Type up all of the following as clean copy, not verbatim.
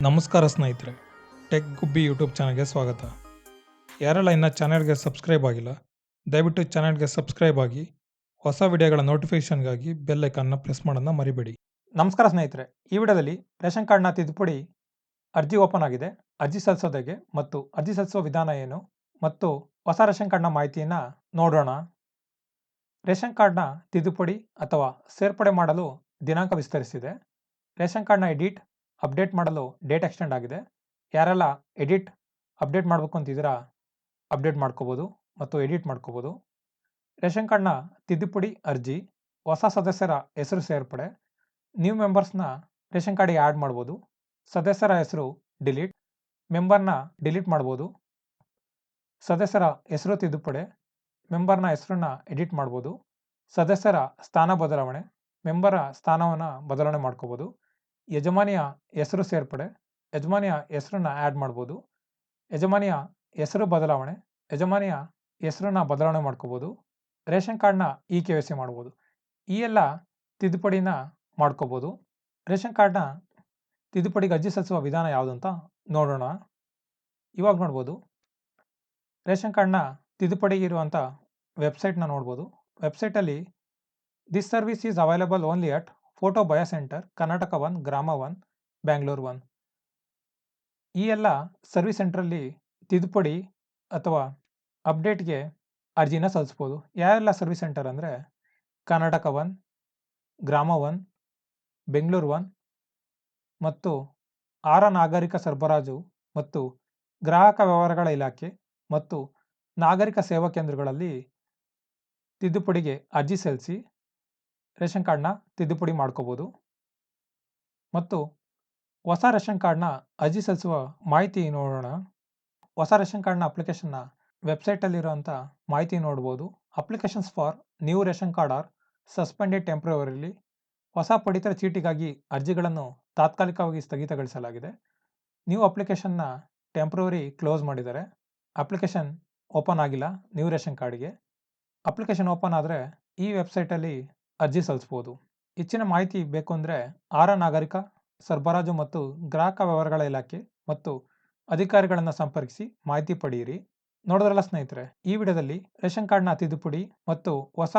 ನಮಸ್ಕಾರ ಸ್ನೇಹಿತರೆ, ಟೆಕ್ ಗುಬ್ಬಿ ಯೂಟ್ಯೂಬ್ ಚಾನಲ್ಗೆ ಸ್ವಾಗತ. ಯಾರೆಲ್ಲ ಇನ್ನು ಚಾನಲ್ಗೆ ಸಬ್ಸ್ಕ್ರೈಬ್ ಆಗಿಲ್ಲ, ದಯವಿಟ್ಟು ಚಾನಲ್ಗೆ ಸಬ್ಸ್ಕ್ರೈಬ್ ಆಗಿ ಹೊಸ ವಿಡಿಯೋಗಳ ನೋಟಿಫಿಕೇಷನ್ಗಾಗಿ ಬೆಲ್ ಐಕಾನ್ನ ಪ್ರೆಸ್ ಮಾಡೋದನ್ನ ಮರಿಬೇಡಿ. ನಮಸ್ಕಾರ ಸ್ನೇಹಿತರೆ, ಈ ವಿಡಿಯೋದಲ್ಲಿ ರೇಷನ್ ಕಾರ್ಡ್ನ ತಿದ್ದುಪಡಿ ಅರ್ಜಿ ಓಪನ್ ಆಗಿದೆ. ಅರ್ಜಿ ಸಲ್ಲಿಸೋದಕ್ಕೆ ಮತ್ತು ಅರ್ಜಿ ಸಲ್ಲಿಸುವ ವಿಧಾನ ಏನು ಮತ್ತು ಹೊಸ ರೇಷನ್ ಕಾರ್ಡ್ನ ಮಾಹಿತಿಯನ್ನು ನೋಡೋಣ. ರೇಷನ್ ಕಾರ್ಡ್ನ ತಿದ್ದುಪಡಿ ಅಥವಾ ಸೇರ್ಪಡೆ ಮಾಡಲು ದಿನಾಂಕ ವಿಸ್ತರಿಸಿದೆ. ರೇಷನ್ ಕಾರ್ಡ್ನ ಅಪ್ಡೇಟ್ ಮಾಡಲು ಡೇಟ್ ಎಕ್ಸ್ಟೆಂಡ್ ಆಗಿದೆ. ಯಾರೆಲ್ಲ ಅಪ್ಡೇಟ್ ಮಾಡಬೇಕು ಅಂತಿದ್ದೀರಾ ಅಪ್ಡೇಟ್ ಮಾಡ್ಕೋಬೋದು ಮತ್ತು ಎಡಿಟ್ ಮಾಡ್ಕೋಬೋದು. ರೇಷನ್ ಕಾರ್ಡ್ನ ತಿದ್ದುಪಡಿ ಅರ್ಜಿ, ಹೊಸ ಸದಸ್ಯರ ಹೆಸರು ಸೇರ್ಪಡೆ, ನ್ಯೂ ಮೆಂಬರ್ಸ್ನ ರೇಷನ್ ಕಾರ್ಡಿಗೆ ಆ್ಯಡ್ ಮಾಡ್ಬೋದು. ಸದಸ್ಯರ ಹೆಸರು ಡಿಲೀಟ್, ಮೆಂಬರ್ನ ಡಿಲೀಟ್ ಮಾಡ್ಬೋದು. ಸದಸ್ಯರ ಹೆಸರು ತಿದ್ದುಪಡಿ, ಮೆಂಬರ್ನ ಹೆಸರನ್ನ ಎಡಿಟ್ ಮಾಡ್ಬೋದು. ಸದಸ್ಯರ ಸ್ಥಾನ ಬದಲಾವಣೆ, ಮೆಂಬರ ಸ್ಥಾನವನ್ನು ಬದಲಾವಣೆ ಮಾಡ್ಕೋಬೋದು. ಯಜಮಾನಿಯ ಹೆಸರು ಸೇರ್ಪಡೆ, ಯಜಮಾನಿಯ ಹೆಸರನ್ನ ಆ್ಯಡ್ ಮಾಡ್ಬೋದು. ಯಜಮಾನಿಯ ಹೆಸರು ಬದಲಾವಣೆ, ಯಜಮಾನಿಯ ಹೆಸರನ್ನ ಬದಲಾವಣೆ ಮಾಡ್ಕೋಬೋದು. ರೇಷನ್ ಕಾರ್ಡ್ನ KYC ಮಾಡ್ಬೋದು. ಈ ಎಲ್ಲ ತಿದ್ದುಪಡಿನ ಮಾಡ್ಕೋಬೋದು. ರೇಷನ್ ಕಾರ್ಡ್ನ ತಿದ್ದುಪಡಿಗೆ ಅರ್ಜಿ ಸಲ್ಲಿಸುವ ವಿಧಾನ ಯಾವುದು ಅಂತ ನೋಡೋಣ. ಇವಾಗ ನೋಡ್ಬೋದು, ರೇಷನ್ ಕಾರ್ಡ್ನ ತಿದ್ದುಪಡಿಗೆ ಇರುವಂಥ ವೆಬ್ಸೈಟ್ನ ನೋಡ್ಬೋದು. ವೆಬ್ಸೈಟಲ್ಲಿ this service is available only at photo bio centre, Karnataka 1, ಗ್ರಾಮ 1, ಬ್ಯಾಂಗ್ಳೂರು 1. ಈ ಎಲ್ಲ ಸರ್ವಿಸ್ ಸೆಂಟ್ರಲ್ಲಿ ತಿದ್ದುಪಡಿ ಅಥವಾ ಅಪ್ಡೇಟ್ಗೆ ಅರ್ಜಿನ ಸಲ್ಲಿಸ್ಬೋದು. ಯಾವೆಲ್ಲ ಸರ್ವಿಸ್ ಸೆಂಟರ್ ಅಂದರೆ ಕರ್ನಾಟಕ 1, ಗ್ರಾಮ 1, ಬೆಂಗಳೂರು 1 ಮತ್ತು ಆಹಾರ ನಾಗರಿಕ ಸರಬರಾಜು ಮತ್ತು ಗ್ರಾಹಕ ವ್ಯವಹಾರಗಳ ಇಲಾಖೆ ಮತ್ತು ನಾಗರಿಕ ಸೇವಾ ಕೇಂದ್ರಗಳಲ್ಲಿ ತಿದ್ದುಪಡಿಗೆ ಅರ್ಜಿ ಸಲ್ಲಿಸಿ ರೇಷನ್ ಕಾರ್ಡ್ನ ತಿದ್ದುಪಡಿ ಮಾಡ್ಕೋಬೋದು. ಮತ್ತು ಹೊಸ ರೇಷನ್ ಕಾರ್ಡ್ನ ಅರ್ಜಿ ಸಲ್ಲಿಸುವ ಮಾಹಿತಿ ನೋಡೋಣ. ಹೊಸ ರೇಷನ್ ಕಾರ್ಡ್ನ ಅಪ್ಲಿಕೇಶನ್ನ ವೆಬ್ಸೈಟಲ್ಲಿರುವಂಥ ಮಾಹಿತಿ ನೋಡ್ಬೋದು. Applications for new ration card are suspended temporarily. ಹೊಸ ಪಡಿತರ ಚೀಟಿಗಾಗಿ ಅರ್ಜಿಗಳನ್ನು ತಾತ್ಕಾಲಿಕವಾಗಿ ಸ್ಥಗಿತಗೊಳಿಸಲಾಗಿದೆ. ನ್ಯೂ ಅಪ್ಲಿಕೇಶನ್ನ ಟೆಂಪ್ರವರಿ ಕ್ಲೋಸ್ ಮಾಡಿದ್ದಾರೆ. ಅಪ್ಲಿಕೇಶನ್ ಓಪನ್ ಆಗಿಲ್ಲ ನ್ಯೂ ರೇಷನ್ ಕಾರ್ಡ್ಗೆ. ಅಪ್ಲಿಕೇಶನ್ ಓಪನ್ ಆದರೆ ಈ ವೆಬ್ಸೈಟಲ್ಲಿ ಅರ್ಜಿ ಸಲ್ಲಿಸ್ಬೋದು. ಹೆಚ್ಚಿನ ಮಾಹಿತಿ ಬೇಕು ಅಂದರೆ ಆಹಾರ ನಾಗರಿಕ ಸರಬರಾಜು ಮತ್ತು ಗ್ರಾಹಕ ವ್ಯವಹಾರಗಳ ಇಲಾಖೆ ಮತ್ತು ಅಧಿಕಾರಿಗಳನ್ನು ಸಂಪರ್ಕಿಸಿ ಮಾಹಿತಿ ಪಡೆಯಿರಿ. ನೋಡಿದ್ರಲ್ಲ ಸ್ನೇಹಿತರೆ, ಈ ವಿಡಿಯೋದಲ್ಲಿ ರೇಷನ್ ಕಾರ್ಡ್ನ ತಿದ್ದುಪಡಿ ಮತ್ತು ಹೊಸ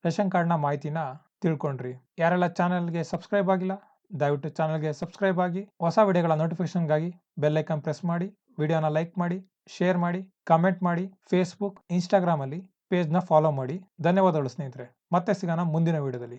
ರೇಷನ್ ಕಾರ್ಡ್ನ ಮಾಹಿತಿನ ತಿಳ್ಕೊಂಡ್ರಿ. ಯಾರೆಲ್ಲ ಚಾನಲ್ಗೆ ಸಬ್ಸ್ಕ್ರೈಬ್ ಆಗಿಲ್ಲ, ದಯವಿಟ್ಟು ಚಾನಲ್ಗೆ ಸಬ್ಸ್ಕ್ರೈಬ್ ಆಗಿ ಹೊಸ ವಿಡಿಯೋಗಳ ನೋಟಿಫಿಕೇಶನ್ಗಾಗಿ ಬೆಲ್ ಐಕಾನ್ ಪ್ರೆಸ್ ಮಾಡಿ, ವಿಡಿಯೋನ ಲೈಕ್ ಮಾಡಿ, ಶೇರ್ ಮಾಡಿ, ಕಮೆಂಟ್ ಮಾಡಿ. ಫೇಸ್ಬುಕ್, ಇನ್ಸ್ಟಾಗ್ರಾಮಲ್ಲಿ ಪೇಜ್ನ ಫಾಲೋ ಮಾಡಿ. ಧನ್ಯವಾದಗಳು ಸ್ನೇಹಿತರೆ. ಮತ್ತೆ ಸಿಗೋಣ ಮುಂದಿನ ವಿಡಿಯೋದಲ್ಲಿ.